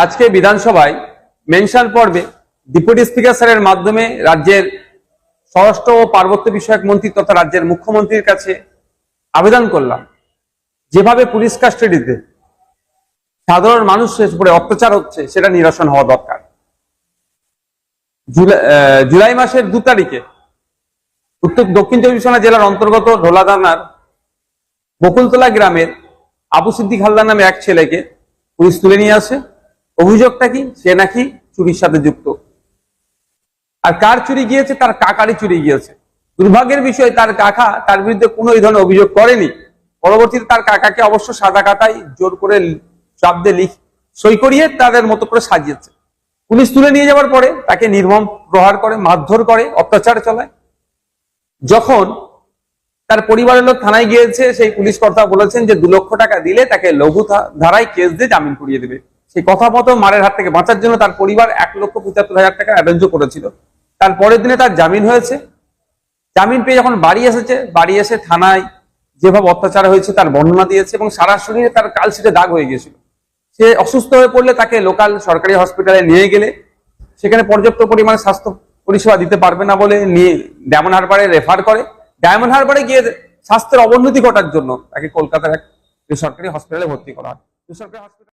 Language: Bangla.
আজকে বিধানসভায় মেনশন পর্বে ডেপুটি স্পিকার স্যারের মাধ্যমে রাজ্যের স্বরাষ্ট্র ও পার্বত্য বিষয়ক মন্ত্রী তথা রাজ্যের মুখ্যমন্ত্রীর কাছে আবেদন করলাম, যেভাবে পুলিশ কাস্টাডিতে সাধারণ মানুষের উপরে অত্যাচার হচ্ছে সেটা নিরসন হওয়া দরকার। জুলাই মাসের 2 তারিখে দক্ষিণ চব্বিশ পরগনা জেলার অন্তর্গত ঢোলা থানার বকুলতলা গ্রামের আবু সিদ্দিক হালদার নামে এক ছেলেকে পুলিশ তুলে নিয়ে আসে। অভিযোগটা কি? সে নাকি চুরির সাথে যুক্ত। আর কার চুরি গিয়েছে? তার কাকারই চুরি গিয়েছে। দুর্ভাগ্যের বিষয়, তার কাকা তার বিরুদ্ধে কোনো এই ধরনের অভিযোগ করেনি। পরবর্তীতে তার কাকাকে অবশ্য সাদা কাটাই জোর করে চাপ দিয়ে সই করিয়ে তাদের মতো করে সাজিয়েছে। পুলিশ তুলে নিয়ে যাওয়ার পরে তাকে নির্মম প্রহার করে, মারধর করে, অত্যাচার চালায়। যখন তার পরিবারের লোক থানায় গিয়েছে, সেই পুলিশ কর্তা বলেছেন যে 2 লক্ষ টাকা দিলে তাকে লঘু ধারায় কেস দিয়ে জামিন করিয়ে দেবে। সেই কথা মতো মারের হাত থেকে বাঁচার জন্য তার পরিবার 1,75,000 টাকা অ্যারেঞ্জও করেছিল। তার পরের দিনে তার জামিন হয়েছে। জামিন পেয়ে যখন বাড়ি এসেছে, বাড়ি এসে থানায় যেভাবে অত্যাচার হয়েছে তার বর্ণনা দিয়েছে এবং সারা শরীরে তার কালশিটে দাগ হয়ে গিয়েছিল। সে অসুস্থ হয়ে পড়লে তাকে লোকাল সরকারি হসপিটালে নিয়ে গেলে সেখানে পর্যাপ্ত পরিমাণে স্বাস্থ্য পরিষেবা দিতে পারবে না বলে নিয়ে ডায়মন্ড হারবারে রেফার করে। ডায়মন্ড হারবারে গিয়ে স্বাস্থ্যের অবনতি ঘটার জন্য তাকে কলকাতার এক বেসরকারি হসপিটালে ভর্তি করা হয়। বেসরকারি হসপিটাল